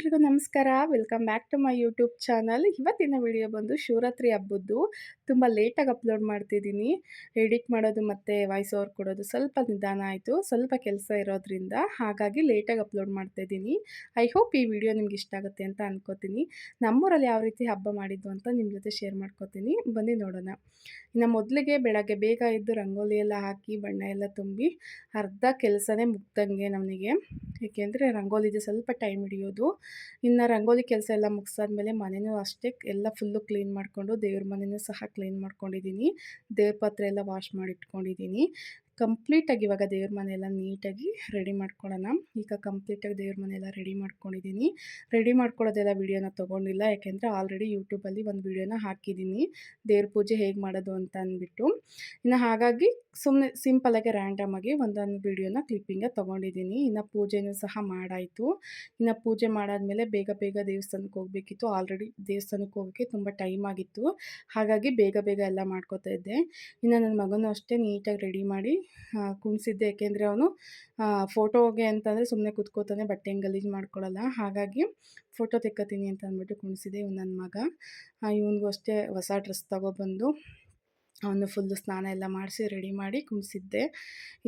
ಎಲ್ರಿಗೂ ನಮಸ್ಕಾರ. Welcome back to my YouTube channel. ಇವತ್ತಿನ ವಿಡಿಯೋ ಬಂದು ಶಿವರಾತ್ರಿ ಹಬ್ಬದ್ದು. ತುಂಬ ಲೇಟಾಗಿ ಅಪ್ಲೋಡ್ ಮಾಡ್ತಿದ್ದೀನಿ. ಎಡಿಟ್ ಮಾಡೋದು ಮತ್ತು ವಾಯ್ಸ್ ಓವರ್ ಕೊಡೋದು ಸ್ವಲ್ಪ ನಿಧಾನ ಆಯಿತು. ಸ್ವಲ್ಪ ಕೆಲಸ ಇರೋದ್ರಿಂದ ಹಾಗಾಗಿ ಲೇಟಾಗಿ ಅಪ್ಲೋಡ್ ಮಾಡ್ತಾಯಿದ್ದೀನಿ. ಐ ಹೋಪ್ ಈ ವಿಡಿಯೋ ನಿಮ್ಗೆ ಇಷ್ಟ ಆಗುತ್ತೆ ಅಂತ ಅಂದ್ಕೋತೀನಿ. ನಮ್ಮೂರಲ್ಲಿ ಯಾವ ರೀತಿ ಹಬ್ಬ ಮಾಡಿದ್ದು ಅಂತ ನಿಮ್ಮ ಜೊತೆ ಶೇರ್ ಮಾಡ್ಕೋತೀನಿ. ಬನ್ನಿ ನೋಡೋಣ. ಇನ್ನು ಮೊದಲಿಗೆ ಬೆಳಗ್ಗೆ ಬೇಗ ಎದ್ದು ರಂಗೋಲಿ ಎಲ್ಲ ಹಾಕಿ ಬಣ್ಣ ಎಲ್ಲ ತುಂಬಿ ಅರ್ಧ ಕೆಲಸನೇ ಮುಗ್ದಂಗೆ ನಮಗೆ. ಏಕೆಂದರೆ ರಂಗೋಲಿದು ಸ್ವಲ್ಪ ಟೈಮ್ ಹಿಡಿಯೋದು. ಇನ್ನು ರಂಗೋಲಿ ಕೆಲಸ ಎಲ್ಲ ಮುಗಿಸಾದ್ಮೇಲೆ ಮನೆಯೂ ಅಷ್ಟೇ ಎಲ್ಲ ಫುಲ್ಲು ಕ್ಲೀನ್ ಮಾಡಿಕೊಂಡು ದೇವ್ರ ಮನೆಯೂ ಸಹ ಕ್ಲೀನ್ ಮಾಡ್ಕೊಂಡಿದ್ದೀನಿ. ದೇವ್ರ ಪಾತ್ರೆ ಎಲ್ಲ ವಾಶ್ ಮಾಡಿ ಇಟ್ಕೊಂಡಿದ್ದೀನಿ. ಕಂಪ್ಲೀಟಾಗಿ ಇವಾಗ ದೇವ್ರ ಮನೆಯೆಲ್ಲ ನೀಟಾಗಿ ರೆಡಿ ಮಾಡ್ಕೊಳ್ಳೋಣ. ಈಗ ಕಂಪ್ಲೀಟಾಗಿ ದೇವ್ರ ಮನೆಯೆಲ್ಲ ರೆಡಿ ಮಾಡ್ಕೊಂಡಿದ್ದೀನಿ. ರೆಡಿ ಮಾಡ್ಕೊಳ್ಳೋದೆಲ್ಲ ವೀಡಿಯೋನ ತೊಗೊಂಡಿಲ್ಲ, ಯಾಕೆಂದರೆ ಆಲ್ರೆಡಿ ಯೂಟ್ಯೂಬಲ್ಲಿ ಒಂದು ವೀಡಿಯೋನ ಹಾಕಿದ್ದೀನಿ ದೇವ್ರ ಪೂಜೆ ಹೇಗೆ ಮಾಡೋದು ಅಂತ ಅಂದ್ಬಿಟ್ಟು. ಇನ್ನು ಹಾಗಾಗಿ ಸುಮ್ಮನೆ ಸಿಂಪಲಾಗಿ ರ್ಯಾಂಡಮಾಗಿ ಒಂದೊಂದು ವೀಡಿಯೋನ ಕ್ಲಿಪ್ಪಿಂಗೆ ತೊಗೊಂಡಿದ್ದೀನಿ. ಇನ್ನು ಪೂಜೆನೂ ಸಹ ಮಾಡಾಯಿತು. ಇನ್ನು ಪೂಜೆ ಮಾಡಾದಮೇಲೆ ಬೇಗ ಬೇಗ ದೇವಸ್ಥಾನಕ್ಕೆ ಹೋಗಬೇಕಿತ್ತು. ಆಲ್ರೆಡಿ ದೇವಸ್ಥಾನಕ್ಕೆ ಹೋಗೋಕ್ಕೆ ತುಂಬ ಟೈಮ್ ಆಗಿತ್ತು. ಹಾಗಾಗಿ ಬೇಗ ಬೇಗ ಎಲ್ಲ ಮಾಡ್ಕೋತಾ ಇದ್ದೆ. ಇನ್ನು ನನ್ನ ಮಗನೂ ಅಷ್ಟೇ ನೀಟಾಗಿ ರೆಡಿ ಮಾಡಿ ಕುಣಿಸಿದ್ದೆ. ಏಕೆಂದರೆ ಅವನು ಫೋಟೋಗೆ ಅಂತಂದರೆ ಸುಮ್ಮನೆ ಕೂತ್ಕೋತಾನೆ, ಬಟ್ಟೆ ಹೆಂಗೆ ಗಲೀಜು ಮಾಡ್ಕೊಳ್ಳಲ್ಲ. ಹಾಗಾಗಿ ಫೋಟೋ ತೆಕ್ಕೋತೀನಿ ಅಂತ ಅಂದ್ಬಿಟ್ಟು ಕುಣಿಸಿದೆ. ಇವ್ನು ನನ್ನ ಮಗ. ಇವನಿಗೂ ಅಷ್ಟೇ ಹೊಸ ಡ್ರೆಸ್ ತೊಗೊಬಂದು ಅವನು ಫುಲ್ಲು ಸ್ನಾನ ಎಲ್ಲ ಮಾಡಿಸಿ ರೆಡಿ ಮಾಡಿ ಕುಣಿಸಿದ್ದೆ.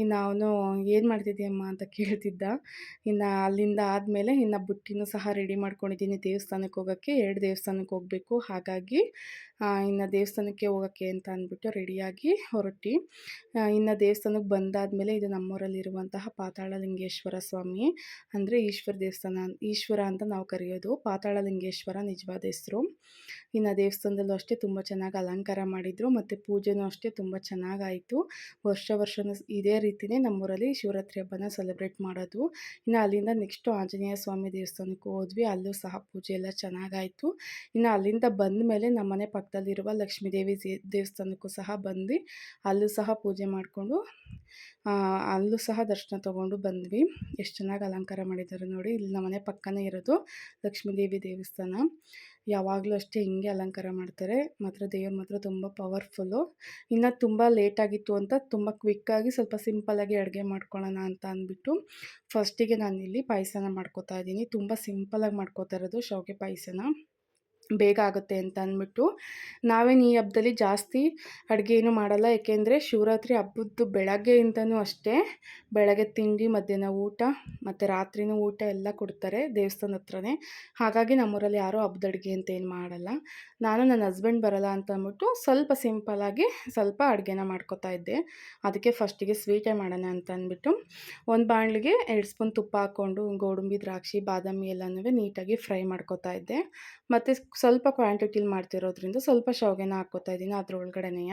ಇನ್ನು ಅವನು ಏನು ಮಾಡ್ತಿದ್ದೀಯಮ್ಮ ಅಂತ ಕೇಳ್ತಿದ್ದ. ಇನ್ನು ಅಲ್ಲಿಂದ ಆದಮೇಲೆ ಇನ್ನು ಬುಟ್ಟಿನೂ ಸಹ ರೆಡಿ ಮಾಡ್ಕೊಂಡಿದ್ದೀನಿ. ದೇವಸ್ಥಾನಕ್ಕೆ ಹೋಗೋಕ್ಕೆ 2 ದೇವಸ್ಥಾನಕ್ಕೆ ಹೋಗಬೇಕು. ಹಾಗಾಗಿ ಇನ್ನು ದೇವಸ್ಥಾನಕ್ಕೆ ಹೋಗೋಕ್ಕೆ ಅಂತ ಅಂದ್ಬಿಟ್ಟು ರೆಡಿಯಾಗಿ ಹೊರಟು. ಇನ್ನು ದೇವಸ್ಥಾನಕ್ಕೆ ಬಂದಾದಮೇಲೆ ಇದು ನಮ್ಮೂರಲ್ಲಿರುವಂತಹ ಪಾತಾಳಲಿಂಗೇಶ್ವರ ಸ್ವಾಮಿ, ಅಂದರೆ ಈಶ್ವರ ದೇವಸ್ಥಾನ. ಈಶ್ವರ ಅಂತ ನಾವು ಕರೆಯೋದು, ಪಾತಾಳಲಿಂಗೇಶ್ವರ ನಿಜವಾದ ಹೆಸರು. ಇನ್ನು ದೇವಸ್ಥಾನದಲ್ಲೂ ಅಷ್ಟೇ ತುಂಬ ಚೆನ್ನಾಗಿ ಅಲಂಕಾರ ಮಾಡಿದರು ಮತ್ತು ಪೂಜೆನೂ ಅಷ್ಟೇ ತುಂಬ ಚೆನ್ನಾಗಾಯಿತು. ವರ್ಷವೂ ಇದೇ ರೀತಿಯೇ ನಮ್ಮೂರಲ್ಲಿ ಶಿವರಾತ್ರಿ ಹಬ್ಬನ ಸೆಲೆಬ್ರೇಟ್ ಮಾಡೋದು. ಇನ್ನು ಅಲ್ಲಿಂದ ನೆಕ್ಸ್ಟು ಆಂಜನೇಯ ಸ್ವಾಮಿ ದೇವಸ್ಥಾನಕ್ಕೆ ಹೋದ್ವಿ. ಅಲ್ಲೂ ಸಹ ಪೂಜೆ ಎಲ್ಲ ಚೆನ್ನಾಗಾಯಿತು. ಇನ್ನು ಅಲ್ಲಿಂದ ಬಂದ ಮೇಲೆ ನಮ್ಮನೆ ಪಕ್ಕದಲ್ಲಿರುವ ಲಕ್ಷ್ಮೀದೇವಿ ದೇವಸ್ಥಾನಕ್ಕೂ ಸಹ ಬಂದು ಅಲ್ಲೂ ಸಹ ಪೂಜೆ ಮಾಡಿಕೊಂಡು ಅಲ್ಲೂ ಸಹ ದರ್ಶನ ತೊಗೊಂಡು ಬಂದ್ವಿ. ಎಷ್ಟು ಚೆನ್ನಾಗಿ ಅಲಂಕಾರ ಮಾಡಿದ್ದಾರೆ ನೋಡಿ. ಇಲ್ಲಿ ನಮ್ಮನೆ ಪಕ್ಕನೇ ಇರೋದು ಲಕ್ಷ್ಮೀದೇವಿ ದೇವಸ್ಥಾನ. ಯಾವಾಗಲೂ ಅಷ್ಟೇ ಹಿಂಗೆ ಅಲಂಕಾರ ಮಾಡ್ತಾರೆ. ಮಾತ್ರ ದೇವ್ರು ಮಾತ್ರ ತುಂಬ ಪವರ್ಫುಲ್ಲು. ಇನ್ನು ತುಂಬ ಲೇಟಾಗಿತ್ತು ಅಂತ ತುಂಬ ಕ್ವಿಕ್ಕಾಗಿ ಸ್ವಲ್ಪ ಸಿಂಪಲ್ಲಾಗಿ ಅಡುಗೆ ಮಾಡ್ಕೊಳ್ಳೋಣ ಅಂತ ಅಂದ್ಬಿಟ್ಟು ಫಸ್ಟಿಗೆ ನಾನಿಲ್ಲಿ ಪಾಯಸನ ಮಾಡ್ಕೋತಾ ಇದ್ದೀನಿ. ತುಂಬ ಸಿಂಪಲ್ಲಾಗಿ ಮಾಡ್ಕೋತಾ ಇರೋದು ಶಾವಿಗೆ ಪಾಯಸನ, ಬೇಗ ಆಗುತ್ತೆ ಅಂತ ಅಂದ್ಬಿಟ್ಟು. ನಾವೇನು ಈ ಹಬ್ಬದಲ್ಲಿ ಜಾಸ್ತಿ ಅಡುಗೆ ಏನೂ ಮಾಡಲ್ಲ, ಏಕೆಂದರೆ ಶಿವರಾತ್ರಿ ಹಬ್ಬದ್ದು ಬೆಳಗ್ಗೆಯಿಂದನೂ ಅಷ್ಟೇ ಬೆಳಗ್ಗೆ ತಿಂಡಿ, ಮಧ್ಯಾಹ್ನ ಊಟ ಮತ್ತು ರಾತ್ರಿನೂ ಊಟ ಎಲ್ಲ ಕೊಡ್ತಾರೆ ದೇವಸ್ಥಾನದ ಹತ್ರನೇ. ಹಾಗಾಗಿ ನಮ್ಮೂರಲ್ಲಿ ಯಾರೂ ಹಬ್ಬದ ಅಡುಗೆ ಅಂತ ಏನು ಮಾಡಲ್ಲ. ನಾನು ನನ್ನ ಹಸ್ಬೆಂಡ್ ಬರಲ್ಲ ಅಂತ ಅಂದ್ಬಿಟ್ಟು ಸ್ವಲ್ಪ ಸಿಂಪಲ್ಲಾಗಿ ಸ್ವಲ್ಪ ಅಡುಗೆನ ಮಾಡ್ಕೋತಾ ಇದ್ದೆ. ಅದಕ್ಕೆ ಫಸ್ಟಿಗೆ ಸ್ವೀಟೇ ಮಾಡೋಣ ಅಂತ ಅಂದ್ಬಿಟ್ಟು ಒಂದು ಬಾಣಲಿಗೆ 2 ಸ್ಪೂನ್ ತುಪ್ಪ ಹಾಕ್ಕೊಂಡು ಗೋಡಂಬಿ, ದ್ರಾಕ್ಷಿ, ಬಾದಾಮಿ ಎಲ್ಲನೂ ನೀಟಾಗಿ ಫ್ರೈ ಮಾಡ್ಕೋತಾ ಇದ್ದೆ. ಮತ್ತು ಸ್ವಲ್ಪ ಕ್ವಾಂಟಿಟಿಲಿ ಮಾಡ್ತಿರೋದ್ರಿಂದ ಸ್ವಲ್ಪ ಶಾವಿಗೆನ ಹಾಕ್ಕೋತಾ ಇದ್ದೀನಿ ಅದರೊಳಗಡೆನೇ.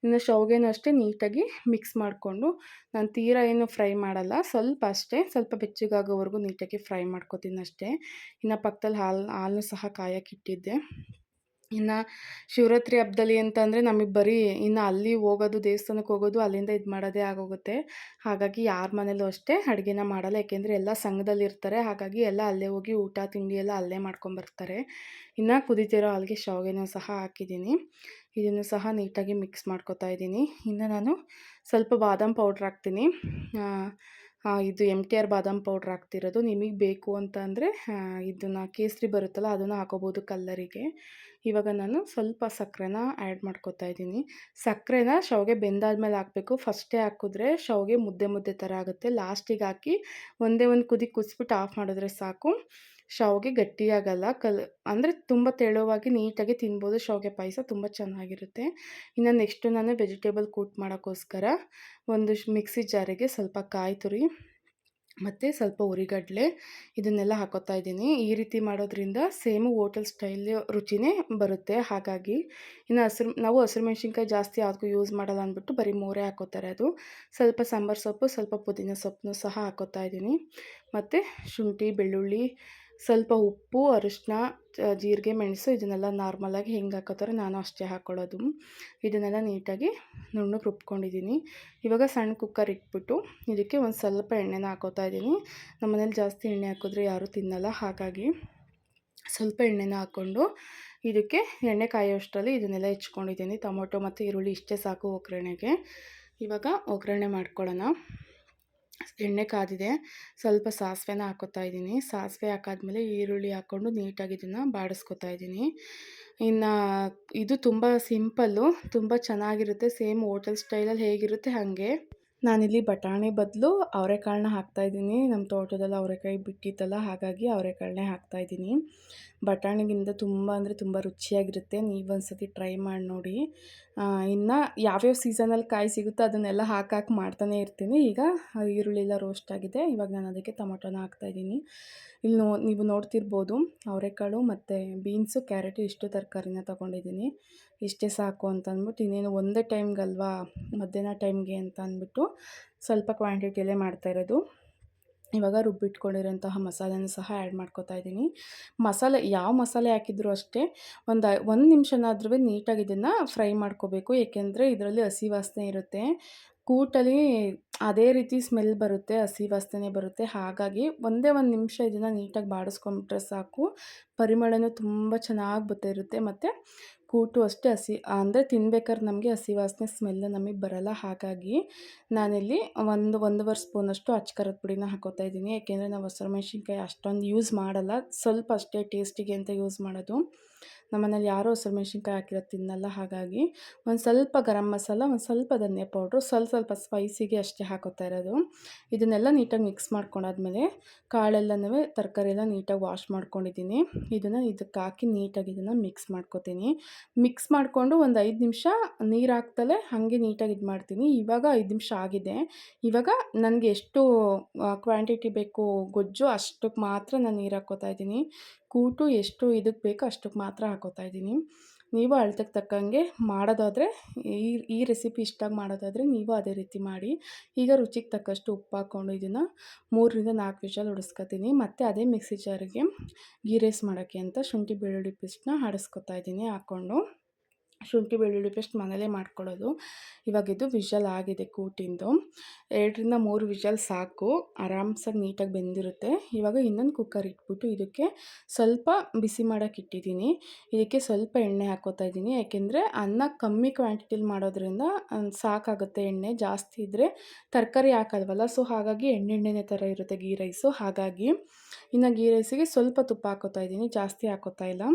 ಇನ್ನು ಶಾವಿಗೆನೂ ಅಷ್ಟೇ ನೀಟಾಗಿ ಮಿಕ್ಸ್ ಮಾಡಿಕೊಂಡು, ನಾನು ತೀರಾ ಏನು ಫ್ರೈ ಮಾಡಲ್ಲ, ಸ್ವಲ್ಪ ಅಷ್ಟೇ, ಸ್ವಲ್ಪ ಬೆಚ್ಚಗಾಗೋವರೆಗೂ ನೀಟಾಗಿ ಫ್ರೈ ಮಾಡ್ಕೋತೀನಿ ಅಷ್ಟೇ. ಇನ್ನು ಪಕ್ಕದಲ್ಲಿ ಹಾಲನ್ನು ಸಹ ಕಾಯಕ್ಕಿಟ್ಟಿದ್ದೆ. ಇನ್ನು ಶಿವರಾತ್ರಿ ಹಬ್ಬದಲ್ಲಿ ಅಂತಂದರೆ ನಮಗೆ ಬರೀ ಇನ್ನು ಅಲ್ಲಿ ಹೋಗೋದು, ದೇವಸ್ಥಾನಕ್ಕೆ ಹೋಗೋದು, ಅಲ್ಲಿಂದ ಇದು ಮಾಡೋದೇ ಆಗೋಗುತ್ತೆ. ಹಾಗಾಗಿ ಯಾರ ಮನೇಲೂ ಅಷ್ಟೇ ಅಡುಗೆನ ಮಾಡಲ್ಲ, ಏಕೆಂದರೆ ಎಲ್ಲ ಸಂಘದಲ್ಲಿರ್ತಾರೆ. ಹಾಗಾಗಿ ಎಲ್ಲ ಅಲ್ಲೇ ಹೋಗಿ ಊಟ ತಿಂಡಿ ಎಲ್ಲ ಅಲ್ಲೇ ಮಾಡ್ಕೊಂಬರ್ತಾರೆ. ಇನ್ನು ಕುದೀತಿರೋ ಹಾಲಿಗೆ ಶಾವಿಗೆನೂ ಸಹ ಹಾಕಿದ್ದೀನಿ. ಇದನ್ನು ಸಹ ನೀಟಾಗಿ ಮಿಕ್ಸ್ ಮಾಡ್ಕೊತಾ ಇದ್ದೀನಿ. ಇನ್ನು ನಾನು ಸ್ವಲ್ಪ ಬಾದಾಮ್ ಪೌಡ್ರ್ ಹಾಕ್ತೀನಿ. ಇದು MTR ಬಾದಾಮ್ ಪೌಡ್ರ್ ಹಾಕ್ತಿರೋದು. ನಿಮಗೆ ಬೇಕು ಅಂತ ಅಂದರೆ ಇದನ್ನು ಕೇಸರಿ ಬರುತ್ತಲ್ಲ ಅದನ್ನು ಹಾಕೋಬೋದು ಕಲ್ಲರಿಗೆ. ಇವಾಗ ನಾನು ಸ್ವಲ್ಪ ಸಕ್ಕರೆನ ಆ್ಯಡ್ ಮಾಡ್ಕೊತಾ ಇದ್ದೀನಿ. ಸಕ್ಕರೆನ ಶಾವಿಗೆ ಬೆಂದಾದ್ಮೇಲೆ ಹಾಕಬೇಕು. ಫಸ್ಟೇ ಹಾಕಿದ್ರೆ ಶಾವಿಗೆ ಮುದ್ದೆ ಮುದ್ದೆ ಥರ ಆಗುತ್ತೆ. ಲಾಸ್ಟಿಗೆ ಹಾಕಿ ಒಂದೇ ಒಂದು ಕುದಿ ಕುದಿಸ್ಬಿಟ್ಟು ಆಫ್ ಮಾಡಿದ್ರೆ ಸಾಕು. ಶಾವಿಗೆ ಗಟ್ಟಿಯಾಗಲ್ಲ, ಅಂದರೆ ತುಂಬ ತೆಳುವಾಗಿ ನೀಟಾಗಿ ತಿನ್ಬೋದು. ಶಾವಿಗೆ ಪಾಯಸ ತುಂಬ ಚೆನ್ನಾಗಿರುತ್ತೆ. ಇನ್ನು ನೆಕ್ಸ್ಟು ನಾನು ವೆಜಿಟೇಬಲ್ ಕೂಟ್ ಮಾಡೋಕ್ಕೋಸ್ಕರ ಒಂದು ಮಿಕ್ಸಿ ಜಾರಿಗೆ ಸ್ವಲ್ಪ ಕಾಯಿ ತುರಿ ಮತ್ತು ಸ್ವಲ್ಪ ಉರಿಗಡಲೆ ಇದನ್ನೆಲ್ಲ ಹಾಕೋತಾ ಇದ್ದೀನಿ. ಈ ರೀತಿ ಮಾಡೋದ್ರಿಂದ ಸೇಮು ಹೋಟೆಲ್ ಸ್ಟೈಲ್ ರುಚಿನೇ ಬರುತ್ತೆ. ಹಾಗಾಗಿ ಇನ್ನು ನಾವು ಹಸಿರು ಮೆಣಸಿನ್ಕಾಯಿ ಜಾಸ್ತಿ ಯಾವುದಕ್ಕೂ ಯೂಸ್ ಮಾಡಲ್ಲ ಅಂದ್ಬಿಟ್ಟು ಬರೀ ಮೋರೆ ಹಾಕೋತಾರೆ. ಅದು ಸ್ವಲ್ಪ ಸಾಂಬಾರು ಸೊಪ್ಪು, ಸ್ವಲ್ಪ ಪುದೀನ ಸೊಪ್ಪನ್ನು ಸಹ ಹಾಕೋತಾ ಇದ್ದೀನಿ. ಮತ್ತು ಶುಂಠಿ, ಬೆಳ್ಳುಳ್ಳಿ, ಸ್ವಲ್ಪ ಉಪ್ಪು, ಅರಿಶಿನ, ಜೀರಿಗೆ, ಮೆಣಸು ಇದನ್ನೆಲ್ಲ ನಾರ್ಮಲಾಗಿ ಹೆಂಗೆ ಹಾಕೋತಾರೆ ನಾನು ಅಷ್ಟೇ ಹಾಕ್ಕೊಳ್ಳೋದು. ಇದನ್ನೆಲ್ಲ ನೀಟಾಗಿ ನುಣ್ಣಗೆ ರುಬ್ಕೊಂಡಿದ್ದೀನಿ. ಇವಾಗ ಸಣ್ಣ ಕುಕ್ಕರ್ ಇಟ್ಬಿಟ್ಟು ಇದಕ್ಕೆ ಒಂದು ಸ್ವಲ್ಪ ಎಣ್ಣೆನ ಹಾಕೋತಾ ಇದ್ದೀನಿ. ನಮ್ಮ ಮನೇಲಿ ಜಾಸ್ತಿ ಎಣ್ಣೆ ಹಾಕಿದ್ರೆ ಯಾರೂ ತಿನ್ನಲ್ಲ. ಹಾಗಾಗಿ ಸ್ವಲ್ಪ ಎಣ್ಣೆನ ಹಾಕ್ಕೊಂಡು ಇದಕ್ಕೆ ಎಣ್ಣೆ ಕಾಯೋಷ್ಟರಲ್ಲಿ ಇದನ್ನೆಲ್ಲ ಹೆಚ್ಕೊಂಡಿದ್ದೀನಿ. ಟೊಮೊಟೊ ಮತ್ತು ಈರುಳ್ಳಿ ಇಷ್ಟೇ ಸಾಕು ಒಗ್ಗರಣೆಗೆ. ಇವಾಗ ಒಗ್ಗರಣೆ ಮಾಡ್ಕೊಳ್ಳೋಣ. ಎಣ್ಣೆ ಕಾದಿದೆ. ಸ್ವಲ್ಪ ಸಾಸಿವೆನ ಹಾಕೋತಾ ಇದ್ದೀನಿ. ಸಾಸಿವೆ ಹಾಕಾದ್ಮೇಲೆ ಈರುಳ್ಳಿ ಹಾಕ್ಕೊಂಡು ನೀಟಾಗಿ ಇದನ್ನು ಬಾಡಿಸ್ಕೊತಾ ಇದ್ದೀನಿ. ಇನ್ನು ಇದು ತುಂಬ ಸಿಂಪಲ್ಲು, ತುಂಬ ಚೆನ್ನಾಗಿರುತ್ತೆ. ಸೇಮ್ ಹೋಟೆಲ್ ಸ್ಟೈಲಲ್ಲಿ ಹೇಗಿರುತ್ತೆ ಹಾಗೆ. ನಾನಿಲ್ಲಿ ಬಟಾಣಿ ಬದಲು ಅವರೆಕಾಳನ್ನ ಹಾಕ್ತಾಯಿದ್ದೀನಿ. ನಮ್ಮ ತೋಟದಲ್ಲಿ ಅವರೆಕಾಯಿ ಬಿಟ್ಟಿತ್ತಲ್ಲ, ಹಾಗಾಗಿ ಅವರೆಕಾಳನ್ನೇ ಹಾಕ್ತಾಯಿದ್ದೀನಿ. ಬಟಾಣಿಗಿಂತ ತುಂಬ ಅಂದರೆ ತುಂಬ ರುಚಿಯಾಗಿರುತ್ತೆ. ನೀವೊಂದು ಸತಿ ಟ್ರೈ ಮಾಡಿ ನೋಡಿ. ಇನ್ನು ಯಾವ್ಯಾವ ಸೀಸನಲ್ಲಿ ಕಾಯಿ ಸಿಗುತ್ತೋ ಅದನ್ನೆಲ್ಲ ಹಾಕಿ ಮಾಡ್ತಾನೇ ಇರ್ತೀನಿ. ಈಗ ಈರುಳ್ಳಿ ಎಲ್ಲ ರೋಸ್ಟ್ ಆಗಿದೆ. ಇವಾಗ ನಾನು ಅದಕ್ಕೆ ಟೊಮೊಟೊನ ಹಾಕ್ತಾಯಿದ್ದೀನಿ. ಇಲ್ಲಿ ನೀವು ನೋಡ್ತಿರ್ಬೋದು, ಅವರೆಕಾಳು ಮತ್ತು ಬೀನ್ಸು, ಕ್ಯಾರೆಟು ಇಷ್ಟು ತರಕಾರಿನ ತೊಗೊಂಡಿದ್ದೀನಿ. ಇಷ್ಟೇ ಸಾಕು ಅಂತ ಅಂದ್ಬಿಟ್ಟು, ಇನ್ನೇನು ಒಂದೇ ಟೈಮ್ಗಲ್ವಾ, ಮಧ್ಯಾಹ್ನ ಟೈಮ್ಗೆ ಅಂತ ಅಂದ್ಬಿಟ್ಟು ಸ್ವಲ್ಪ ಕ್ವಾಂಟಿಟಿಯಲ್ಲೇ ಮಾಡ್ತಾಯಿರೋದು. ಇವಾಗ ರುಬ್ಬಿಟ್ಕೊಂಡಿರೋಂತಹ ಮಸಾಲೆನೂ ಸಹ ಆ್ಯಡ್ ಮಾಡ್ಕೊತಾ ಇದ್ದೀನಿ. ಮಸಾಲೆ ಯಾವ ಮಸಾಲೆ ಹಾಕಿದರೂ ಅಷ್ಟೇ ಒಂದು ನಿಮಿಷನಾದ್ರೂ ನೀಟಾಗಿ ಇದನ್ನು ಫ್ರೈ ಮಾಡ್ಕೋಬೇಕು. ಏಕೆಂದರೆ ಇದರಲ್ಲಿ ಹಸಿ ವಾಸನೆ ಇರುತ್ತೆ. ಕೂಟಲ್ಲಿ ಅದೇ ರೀತಿ ಸ್ಮೆಲ್ ಬರುತ್ತೆ, ಹಸಿ ವಾಸನೆ ಬರುತ್ತೆ. ಹಾಗಾಗಿ ಒಂದೇ ಒಂದು ನಿಮಿಷ ಇದನ್ನು ನೀಟಾಗಿ ಬಾಡಿಸ್ಕೊಂಬಿಟ್ರೆ ಸಾಕು. ಪರಿಮಳನೂ ತುಂಬ ಚೆನ್ನಾಗಿ ಬರ್ತಾಯಿರುತ್ತೆ. ಮತ್ತು ಕೂಟು ಅಷ್ಟೇ ಹಸಿ ಅಂದರೆ ತಿನ್ಬೇಕಾದ್ರೆ ನಮಗೆ ಹಸಿ ವಾಸನೆ ಸ್ಮೆಲ್ಲು ನಮಗೆ ಬರೋಲ್ಲ. ಹಾಗಾಗಿ ನಾನಿಲ್ಲಿ ಒಂದೂವರೆ ಸ್ಪೂನಷ್ಟು ಅಚ್ಕಾರದ ಪುಡಿನ ಹಾಕೋತಾ ಇದ್ದೀನಿ. ಏಕೆಂದರೆ ನಾವು ಹಸಿರು ಮೆಣಸಿನ್ಕಾಯಿ ಅಷ್ಟೊಂದು ಯೂಸ್ ಮಾಡಲ್ಲ, ಸ್ವಲ್ಪ ಅಷ್ಟೇ ಟೇಸ್ಟಿಗೆ ಅಂತ ಯೂಸ್ ಮಾಡೋದು. ನಮ್ಮನೇಲಿ ಯಾರೂ ಹಸಿರು ಮೆಣಸಿನ್ಕಾಯಿ ಹಾಕಿರೋದು ತಿನ್ನಲ್ಲ. ಹಾಗಾಗಿ ಒಂದು ಸ್ವಲ್ಪ ಗರಂ ಮಸಾಲ, ಒಂದು ಸ್ವಲ್ಪ ಧನಿಯಾ ಪೌಡ್ರು, ಸ್ವಲ್ಪ ಸ್ಪೈಸಿಗೆ ಅಷ್ಟೇ ಹಾಕೋತಾ ಇರೋದು. ಇದನ್ನೆಲ್ಲ ನೀಟಾಗಿ ಮಿಕ್ಸ್ ಮಾಡ್ಕೊಂಡಾದ್ಮೇಲೆ ಕಾಳೆಲ್ಲನೂ, ತರಕಾರಿ ಎಲ್ಲ ನೀಟಾಗಿ ವಾಶ್ ಮಾಡ್ಕೊಂಡಿದ್ದೀನಿ. ಇದನ್ನು ಇದಕ್ಕೆ ಹಾಕಿ ನೀಟಾಗಿ ಇದನ್ನು ಮಿಕ್ಸ್ ಮಾಡ್ಕೊತೀನಿ. ಮಿಕ್ಸ್ ಮಾಡಿಕೊಂಡು ಒಂದು 5 ನಿಮಿಷ ನೀರು ಹಾಕ್ದಲೇ ಹಾಗೆ ನೀಟಾಗಿ ಇದು ಮಾಡ್ತೀನಿ. ಇವಾಗ 5 ನಿಮಿಷ ಆಗಿದೆ. ಇವಾಗ ನನಗೆ ಎಷ್ಟು ಕ್ವಾಂಟಿಟಿ ಬೇಕು ಗೊಜ್ಜು, ಅಷ್ಟಕ್ಕೆ ಮಾತ್ರ ನಾನು ನೀರು ಹಾಕ್ಕೋತಾ ಇದ್ದೀನಿ. ಕೂಟು ಎಷ್ಟು ಇದಕ್ಕೆ ಬೇಕೋ ಅಷ್ಟಕ್ಕೆ ಮಾತ್ರ ಹಾಕೋತಾ ಇದ್ದೀನಿ. ನೀವು ಅಳತೆಗೆ ತಕ್ಕಂಗೆ ಮಾಡೋದಾದರೆ, ಈ ರೆಸಿಪಿ ಇಷ್ಟಾಗಿ ಮಾಡೋದಾದರೆ ನೀವು ಅದೇ ರೀತಿ ಮಾಡಿ. ಈಗ ರುಚಿಗೆ ತಕ್ಕಷ್ಟು ಉಪ್ಪು ಹಾಕ್ಕೊಂಡು ಇದನ್ನು 3ರಿಂದ 4 ವಿಷಲ್ ಹೊಡೆಸ್ಕೊತೀನಿ. ಮತ್ತು ಅದೇ ಮಿಕ್ಸಿ ಜಾರಿಗೆ ಗೀ ರೈಸ್ ಮಾಡೋಕ್ಕೆ ಅಂತ ಶುಂಠಿ ಬೆಳ್ಳುಳ್ಳಿ ಪೇಸ್ಟ್ನ ಆಡಿಸ್ಕೊತಾ ಇದ್ದೀನಿ ಹಾಕ್ಕೊಂಡು. ಶುಂಠಿ ಬೆಳ್ಳುಳ್ಳಿ ಪೇಸ್ಟ್ ಮನೇಲೇ ಮಾಡ್ಕೊಳ್ಳೋದು. ಇವಾಗ ಇದು ವಿಷಲ್ ಆಗಿದೆ ಕೂಟಿಂದು. 2ರಿಂದ 3 ವಿಷಲ್ ಸಾಕು, ಆರಾಮ್ಸಾಗಿ ನೀಟಾಗಿ ಬೆಂದಿರುತ್ತೆ. ಇವಾಗ ಇನ್ನೊಂದು ಕುಕ್ಕರ್ ಇಟ್ಬಿಟ್ಟು ಇದಕ್ಕೆ ಸ್ವಲ್ಪ ಬಿಸಿ ಮಾಡೋಕ್ಕೆ ಇಟ್ಟಿದ್ದೀನಿ. ಇದಕ್ಕೆ ಸ್ವಲ್ಪ ಎಣ್ಣೆ ಹಾಕ್ಕೋತಾ ಇದ್ದೀನಿ. ಯಾಕೆಂದರೆ ಅನ್ನ ಕಮ್ಮಿ ಕ್ವಾಂಟಿಟಿಲಿ ಮಾಡೋದ್ರಿಂದ ಸಾಕಾಗುತ್ತೆ. ಎಣ್ಣೆ ಜಾಸ್ತಿ ಇದ್ದರೆ ತರಕಾರಿ ಹಾಕಲ್ವಲ್ಲ, ಸೊ ಹಾಗಾಗಿ ಎಣ್ಣೆಣ್ಣೆ ಥರ ಇರುತ್ತೆ ಗೀ ರೈಸು. ಹಾಗಾಗಿ ಇನ್ನು ಗೀ ರೈಸಿಗೆ ಸ್ವಲ್ಪ ತುಪ್ಪ ಹಾಕ್ಕೋತಾ ಇದ್ದೀನಿ, ಜಾಸ್ತಿ ಹಾಕ್ಕೋತಾ ಇಲ್ಲ.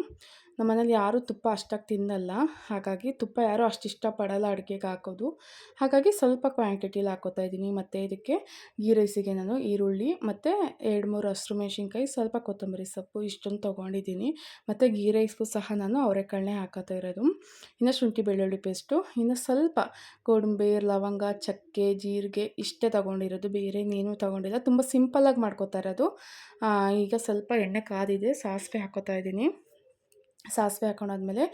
ನಮ್ಮನೇಲಿ ಯಾರೂ ತುಪ್ಪ ಅಷ್ಟಾಗಿ ತಿನ್ನಲ್ಲ, ಹಾಗಾಗಿ ತುಪ್ಪ ಯಾರೂ ಅಷ್ಟು ಇಷ್ಟಪಡಲ್ಲ ಅಡುಗೆಗೆ ಹಾಕೋದು. ಹಾಗಾಗಿ ಸ್ವಲ್ಪ ಕ್ವಾಂಟಿಟಿಲಿ ಹಾಕ್ಕೋತಾ ಇದ್ದೀನಿ. ಮತ್ತು ಇದಕ್ಕೆ ಗೀ ರೈಸಿಗೆ ನಾನು ಈರುಳ್ಳಿ ಮತ್ತು 2-3 ಹಸಿರು ಮೆಣಸಿನ್ಕಾಯಿ, ಸ್ವಲ್ಪ ಕೊತ್ತಂಬರಿ ಸೊಪ್ಪು ಇಷ್ಟೊಂದು ತೊಗೊಂಡಿದ್ದೀನಿ. ಮತ್ತು ಗೀ ರೈಸ್ಗೂ ಸಹ ನಾನು ಅವರೆಕಾಳನ್ನೇ ಹಾಕೋತಾ ಇರೋದು. ಇನ್ನು ಶುಂಠಿ ಬೆಳ್ಳುಳ್ಳಿ ಪೇಸ್ಟು, ಇನ್ನು ಸ್ವಲ್ಪ ಗೋಡಂಬಿ, ಲವಂಗ, ಚಕ್ಕೆ, ಜೀರಿಗೆ ಇಷ್ಟೇ ತೊಗೊಂಡಿರೋದು, ಬೇರೆ ಇನ್ನೇನೂ ತೊಗೊಂಡಿಲ್ಲ. ತುಂಬ ಸಿಂಪಲ್ಲಾಗಿ ಮಾಡ್ಕೋತಾ ಇರೋದು. ಈಗ ಸ್ವಲ್ಪ ಎಣ್ಣೆ ಕಾದಿದೆ, ಸಾಸಿವೆ ಹಾಕ್ಕೋತಾ ಇದ್ದೀನಿ. ಸಾಸಿವೆ ಹಾಕೊಂಡಾದ್ಮೇಲೆ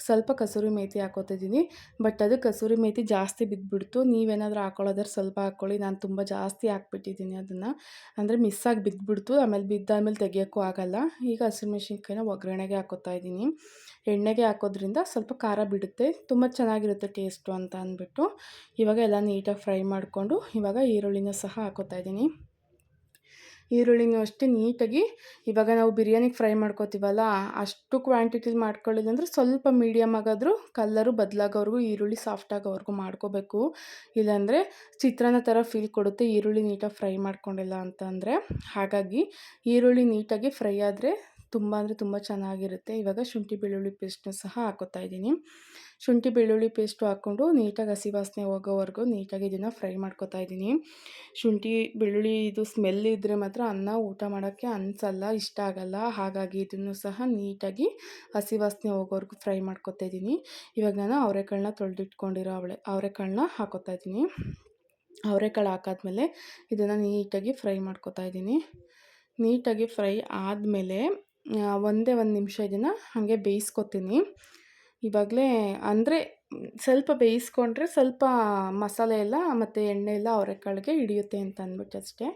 ಸ್ವಲ್ಪ ಕಸೂರಿ ಮೇಥಿ ಹಾಕ್ಕೋತಿದ್ದೀನಿ. ಬಟ್ ಅದು ಕಸೂರಿ ಮೇಥಿ ಜಾಸ್ತಿ ಬಿದ್ದುಬಿಡ್ತು. ನೀವೇನಾದರೂ ಹಾಕ್ಕೊಳ್ಳೋದಾದ್ರೆ ಸ್ವಲ್ಪ ಹಾಕ್ಕೊಳ್ಳಿ. ನಾನು ತುಂಬ ಜಾಸ್ತಿ ಹಾಕ್ಬಿಟ್ಟಿದ್ದೀನಿ ಅದನ್ನು, ಅಂದರೆ ಮಿಸ್ಸಾಗಿ ಬಿದ್ದುಬಿಡ್ತು. ಆಮೇಲೆ ಬಿದ್ದಾದ್ಮೇಲೆ ತೆಗಿಯೋಕ್ಕೂ ಆಗೋಲ್ಲ. ಈಗ ಹಸಿಮೆಣ್ಸಿನ್ಕಾಯಿನ ಒಗ್ಗರಣೆಗೆ ಹಾಕ್ಕೋತಾ ಇದ್ದೀನಿ. ಎಣ್ಣೆಗೆ ಹಾಕೋದ್ರಿಂದ ಸ್ವಲ್ಪ ಖಾರ ಬಿಡುತ್ತೆ, ತುಂಬ ಚೆನ್ನಾಗಿರುತ್ತೆ ಟೇಸ್ಟು ಅಂತ ಅಂದ್ಬಿಟ್ಟು. ಇವಾಗ ಎಲ್ಲ ನೀಟಾಗಿ ಫ್ರೈ ಮಾಡಿಕೊಂಡು ಇವಾಗ ಈರುಳ್ಳಿನ ಸಹ ಹಾಕ್ಕೋತಾ ಇದ್ದೀನಿ. ಈರುಳ್ಳಿನೂ ಅಷ್ಟೇ ನೀಟಾಗಿ, ಇವಾಗ ನಾವು ಬಿರಿಯಾನಿಗೆ ಫ್ರೈ ಮಾಡ್ಕೋತೀವಲ್ಲ, ಅಷ್ಟು ಕ್ವಾಂಟಿಟಿಲಿ ಮಾಡ್ಕೊಳ್ಳಿಲ್ಲ ಅಂದರೆ ಸ್ವಲ್ಪ ಮೀಡಿಯಮ್ ಆಗಾದರೂ ಕಲ್ಲರು ಬದಲಾಗೋವರೆಗೂ, ಈರುಳ್ಳಿ ಸಾಫ್ಟ್ ಆಗೋವರೆಗೂ ಮಾಡ್ಕೋಬೇಕು. ಇಲ್ಲಾಂದರೆ ಚಿತ್ರಾನ್ನ ಥರ ಫೀಲ್ ಕೊಡುತ್ತೆ ಈರುಳ್ಳಿ ನೀಟಾಗಿ ಫ್ರೈ ಮಾಡ್ಕೊಂಡಿಲ್ಲ ಅಂತಂದರೆ. ಹಾಗಾಗಿ ಈರುಳ್ಳಿ ನೀಟಾಗಿ ಫ್ರೈ ಆದರೆ ತುಂಬ ಅಂದರೆ ತುಂಬ ಚೆನ್ನಾಗಿರುತ್ತೆ. ಇವಾಗ ಶುಂಠಿ ಬೆಳ್ಳುಳ್ಳಿ ಪೇಸ್ಟ್ನ ಸಹ ಹಾಕ್ಕೋತಾ ಇದ್ದೀನಿ. ಶುಂಠಿ ಬೆಳ್ಳುಳ್ಳಿ ಪೇಸ್ಟು ಹಾಕ್ಕೊಂಡು ನೀಟಾಗಿ ಹಸಿ ವಾಸನೆ ಹೋಗೋವರೆಗೂ ನೀಟಾಗಿ ಇದನ್ನು ಫ್ರೈ ಮಾಡ್ಕೋತಾ ಇದ್ದೀನಿ. ಶುಂಠಿ ಬೆಳ್ಳುಳ್ಳಿ ಇದು ಸ್ಮೆಲ್ ಇದ್ದರೆ ಮಾತ್ರ ಅನ್ನ ಊಟ ಮಾಡೋಕ್ಕೆ ಅನಿಸಲ್ಲ, ಇಷ್ಟ ಆಗಲ್ಲ. ಹಾಗಾಗಿ ಇದನ್ನು ಸಹ ನೀಟಾಗಿ ಹಸಿ ವಾಸನೆ ಹೋಗೋವರೆಗೂ ಫ್ರೈ ಮಾಡ್ಕೋತಾ ಇದ್ದೀನಿ. ಇವಾಗ ನಾನು ಅವರೆಕಾಳನ್ನ ತೊಳೆದಿಟ್ಕೊಂಡಿರೋ ಅವರೆಕಾಳನ್ನ ಹಾಕ್ಕೋತಾ ಇದ್ದೀನಿ. ಅವರೆಕಾಳು ಹಾಕಾದ್ಮೇಲೆ ಇದನ್ನು ನೀಟಾಗಿ ಫ್ರೈ ಮಾಡ್ಕೋತಾ ಇದ್ದೀನಿ. ನೀಟಾಗಿ ಫ್ರೈ ಆದಮೇಲೆ ಒಂದೇ ಒಂದು ನಿಮಿಷ ಇದನ್ನು ಹಾಗೆ ಬೇಯಿಸ್ಕೊತೀನಿ. ಇವಾಗಲೇ ಅಂದರೆ ಸ್ವಲ್ಪ ಬೇಯಿಸ್ಕೊಂಡ್ರೆ ಸ್ವಲ್ಪ ಮಸಾಲೆ ಎಲ್ಲ ಮತ್ತು ಎಣ್ಣೆ ಎಲ್ಲ ಅವರೆಕಾಳಿಗೆ ಹಿಡಿಯುತ್ತೆ ಅಂತ ಅಂದ್ಬಿಟ್ಟು ಅಷ್ಟೇ.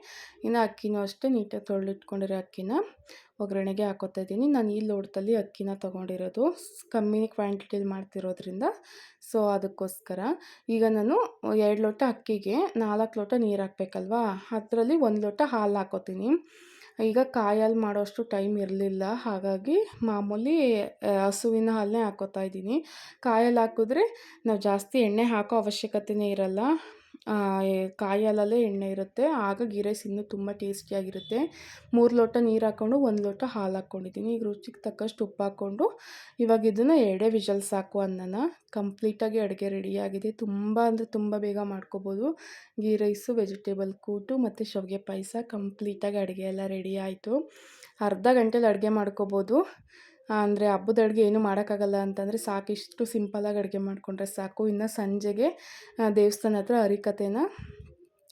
ಇನ್ನು ಅಕ್ಕಿನೂ ಅಷ್ಟೇ ನೀಟಾಗಿ ತೊಳೆದಿಟ್ಕೊಂಡಿರೋ ಅಕ್ಕಿನ ಒಗ್ಗರಣೆಗೆ ಹಾಕ್ಕೋತಾ ಇದ್ದೀನಿ. ನಾನು ಈ ಲೋಟದಲ್ಲಿ ಅಕ್ಕಿನ ತೊಗೊಂಡಿರೋದು, ಕಮ್ಮಿ ಕ್ವಾಂಟಿಟಿಲಿ ಮಾಡ್ತಿರೋದ್ರಿಂದ, ಸೊ ಅದಕ್ಕೋಸ್ಕರ. ಈಗ ನಾನು 2 ಲೋಟ ಅಕ್ಕಿಗೆ 4 ಲೋಟ ನೀರು ಹಾಕಬೇಕಲ್ವಾ, ಅದರಲ್ಲಿ 1 ಲೋಟ ಹಾಲು ಹಾಕ್ಕೋತೀನಿ. ಈಗ ಕಾಯಲ್ಲಿ ಮಾಡೋಷ್ಟು ಟೈಮ್ ಇರಲಿಲ್ಲ, ಹಾಗಾಗಿ ಮಾಮೂಲಿ ಹಸುವಿನ ಹಾಲನ್ನೇ ಹಾಕ್ಕೋತಾ ಇದ್ದೀನಿ. ಕಾಯಲ್ಲಿ ಹಾಕಿದ್ರೆ ನಾವು ಜಾಸ್ತಿ ಎಣ್ಣೆ ಹಾಕೋ ಅವಶ್ಯಕತೆಯೇ ಇರಲ್ಲ. ಕಾಯಿ ಹಾಲಲ್ಲೇ ಎಣ್ಣೆ ಇರುತ್ತೆ. ಆಗ ಗೀ ರೈಸ್ ಇನ್ನೂ ತುಂಬ ಟೇಸ್ಟಿಯಾಗಿರುತ್ತೆ. 3 ಲೋಟ ನೀರು ಹಾಕ್ಕೊಂಡು 1 ಲೋಟ ಹಾಲು ಹಾಕ್ಕೊಂಡಿದ್ದೀನಿ. ಈಗ ರುಚಿಗೆ ತಕ್ಕಷ್ಟು ಉಪ್ಪು ಹಾಕ್ಕೊಂಡು ಇವಾಗ ಇದನ್ನು 2 ವಿಷಲ್ ಸಾಕು ಅನ್ನನ. ಕಂಪ್ಲೀಟಾಗಿ ಅಡುಗೆ ರೆಡಿಯಾಗಿದೆ. ತುಂಬ ಅಂದರೆ ತುಂಬ ಬೇಗ ಮಾಡ್ಕೋಬೋದು. ಗೀ ರೈಸು, ವೆಜಿಟೇಬಲ್ ಕೂಟು ಮತ್ತು ಶಾವಿಗೆ ಪಾಯಸ ಕಂಪ್ಲೀಟಾಗಿ ಅಡುಗೆ ಎಲ್ಲ ರೆಡಿ ಆಯಿತು. ಅರ್ಧ ಗಂಟೇಲಿ ಅಡುಗೆ ಮಾಡ್ಕೋಬೋದು. ಅಂದರೆ ಹಬ್ಬದ ಅಡುಗೆ ಏನೂ ಮಾಡೋಕ್ಕಾಗಲ್ಲ ಅಂತಂದರೆ ಸಾಕು, ಇಷ್ಟು ಸಿಂಪಲಾಗಿ ಅಡುಗೆ ಮಾಡಿಕೊಂಡ್ರೆ ಸಾಕು. ಇನ್ನು ಸಂಜೆಗೆ ದೇವಸ್ಥಾನ ಹತ್ರ ಹರಿಕಥೆನ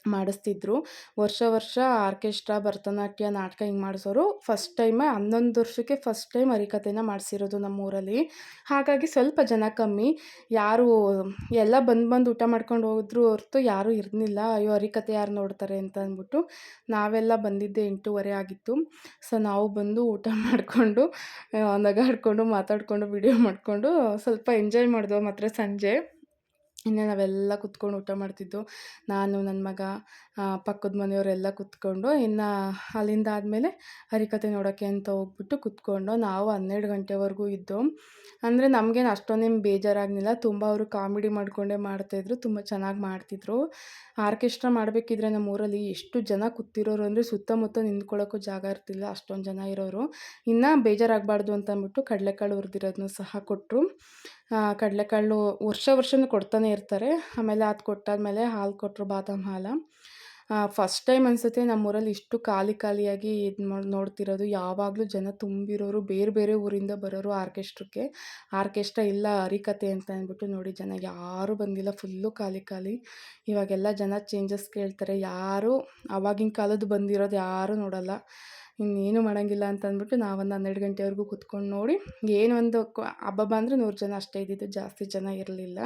ಮಾಡಿಸ್ತಿದ್ರು. ವರ್ಷ ಆರ್ಕೆಸ್ಟ್ರಾ, ಭರತನಾಟ್ಯ, ನಾಟಕ ಹಿಂಗೆ ಮಾಡಿಸೋರು. ಫಸ್ಟ್ ಟೈಮೇ 11 ವರ್ಷಕ್ಕೆ ಫಸ್ಟ್ ಟೈಮ್ ಹರಿಕಥೆನ ಮಾಡಿಸಿರೋದು ನಮ್ಮೂರಲ್ಲಿ. ಹಾಗಾಗಿ ಸ್ವಲ್ಪ ಜನ ಕಮ್ಮಿ. ಯಾರು ಎಲ್ಲ ಬಂದು ಊಟ ಮಾಡ್ಕೊಂಡು ಹೋದ್ರು ಹೊರತು ಯಾರೂ ಇರಲಿಲ್ಲ. ಅಯ್ಯೋ ಹರಿಕಥೆ ಯಾರು ನೋಡ್ತಾರೆ ಅಂತ ಅಂದ್ಬಿಟ್ಟು. ನಾವೆಲ್ಲ ಬಂದಿದ್ದೆ 8:30 ಆಗಿತ್ತು. ಸೊ ನಾವು ಬಂದು ಊಟ ಮಾಡಿಕೊಂಡು ನಗಾಡಿಕೊಂಡು ಮಾತಾಡಿಕೊಂಡು ವಿಡಿಯೋ ಮಾಡಿಕೊಂಡು ಸ್ವಲ್ಪ ಎಂಜಾಯ್ ಮಾಡಿದ್ವು ಮಾತ್ರ ಸಂಜೆ. ಇನ್ನು ನಾವೆಲ್ಲ ಕುತ್ಕೊಂಡು ಊಟ ಮಾಡ್ತಿದ್ದು. ನಾನು, ನನ್ನ ಮಗ, ಪಕ್ಕದ ಮನೆಯವರೆಲ್ಲ ಕುತ್ಕೊಂಡು ಇನ್ನು ಅಲ್ಲಿಂದ ಆದಮೇಲೆ ಹರಿಕಥೆ ನೋಡೋಕ್ಕೆ ಅಂತ ಹೋಗ್ಬಿಟ್ಟು ಕುತ್ಕೊಂಡು ನಾವು 12 ಗಂಟೆವರೆಗೂ ಇದ್ದು. ಅಂದರೆ ನಮಗೇನು ಅಷ್ಟೊಂದೇನು ಬೇಜಾರಾಗಲಿಲ್ಲ. ತುಂಬ ಅವರು ಕಾಮಿಡಿ ಮಾಡಿಕೊಂಡೇ ಮಾಡ್ತಾಯಿದ್ರು. ತುಂಬ ಚೆನ್ನಾಗಿ ಮಾಡ್ತಿದ್ರು. ಆರ್ಕೆಸ್ಟ್ರಾ ಮಾಡಬೇಕಿದ್ರೆ ನಮ್ಮೂರಲ್ಲಿ ಎಷ್ಟು ಜನ ಕೂತಿರೋರು ಅಂದರೆ ಸುತ್ತಮುತ್ತ ನಿಂತ್ಕೊಳ್ಳೋಕ್ಕೂ ಜಾಗ ಇರ್ತಿಲ್ಲ, ಅಷ್ಟೊಂದು ಜನ ಇರೋರು. ಇನ್ನು ಬೇಜಾರಾಗಬಾರ್ದು ಅಂತ ಅಂದ್ಬಿಟ್ಟು ಕಡಲೆಕಾಳು ಹುರಿದಿರೋದನ್ನು ಸಹ ಕೊಟ್ಟರು. ಕಡಲೆಕಾಳು ವರ್ಷವೂ ಕೊಡ್ತಾನೆ ಇರ್ತಾರೆ. ಆಮೇಲೆ ಅದು ಕೊಟ್ಟಾದಮೇಲೆ ಹಾಲು ಕೊಟ್ಟರು, ಬಾದಾಮ್ ಹಾಲು. ಫಸ್ಟ್ ಟೈಮ್ ಅನಿಸುತ್ತೆ ನಮ್ಮೂರಲ್ಲಿ ಇಷ್ಟು ಖಾಲಿಯಾಗಿ ಇದು ನೋಡ್ತಿರೋದು. ಯಾವಾಗಲೂ ಜನ ತುಂಬಿರೋರು, ಬೇರೆ ಬೇರೆ ಊರಿಂದ ಬರೋರು ಆರ್ಕೆಸ್ಟ್ರಕ್ಕೆ. ಆರ್ಕೆಸ್ಟ್ರಾ ಇಲ್ಲ ಹರಿಕಥೆ ಅಂತ ಅಂದ್ಬಿಟ್ಟು ನೋಡಿ ಜನ ಯಾರೂ ಬಂದಿಲ್ಲ, ಫುಲ್ಲು ಖಾಲಿ. ಇವಾಗೆಲ್ಲ ಜನ ಚೇಂಜಸ್ ಕೇಳ್ತಾರೆ. ಯಾರೂ ಆವಾಗಿನ ಕಾಲದ್ದು ಬಂದಿರೋದು ಯಾರೂ ನೋಡಲ್ಲ. ಇನ್ನೇನು ಮಾಡೋಂಗಿಲ್ಲ ಅಂತ ಅಂದ್ಬಿಟ್ಟು ನಾವೊಂದು 12 ಗಂಟೆವರೆಗೂ ಕುತ್ಕೊಂಡು ನೋಡಿ. ಏನೊಂದು ಹಬ್ಬ ಅಂದರೆ 100 ಜನ ಅಷ್ಟೇ ಇದ್ದಿದ್ದು, ಜಾಸ್ತಿ ಜನ ಇರಲಿಲ್ಲ.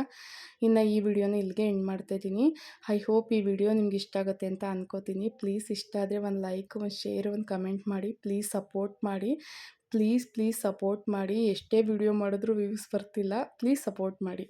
ಇನ್ನು ಈ ವಿಡಿಯೋನ ಇಲ್ಲಿಗೆ ಎಂಡ್ ಮಾಡ್ತಾಯಿದ್ದೀನಿ. ಐ ಹೋಪ್ ಈ ವಿಡಿಯೋ ನಿಮ್ಗೆ ಇಷ್ಟ ಆಗುತ್ತೆ ಅಂತ ಅನ್ಕೋತೀನಿ. ಪ್ಲೀಸ್ ಇಷ್ಟ ಆದರೆ ಒಂದು ಲೈಕ್, ಒಂದು ಶೇರ್, ಒಂದು ಕಮೆಂಟ್ ಮಾಡಿ. ಪ್ಲೀಸ್ ಸಪೋರ್ಟ್ ಮಾಡಿ. ಪ್ಲೀಸ್ ಸಪೋರ್ಟ್ ಮಾಡಿ. ಎಷ್ಟೇ ವಿಡಿಯೋ ಮಾಡಿದ್ರೂ ವ್ಯೂಸ್ ಬರ್ತಿಲ್ಲ. ಪ್ಲೀಸ್ ಸಪೋರ್ಟ್ ಮಾಡಿ.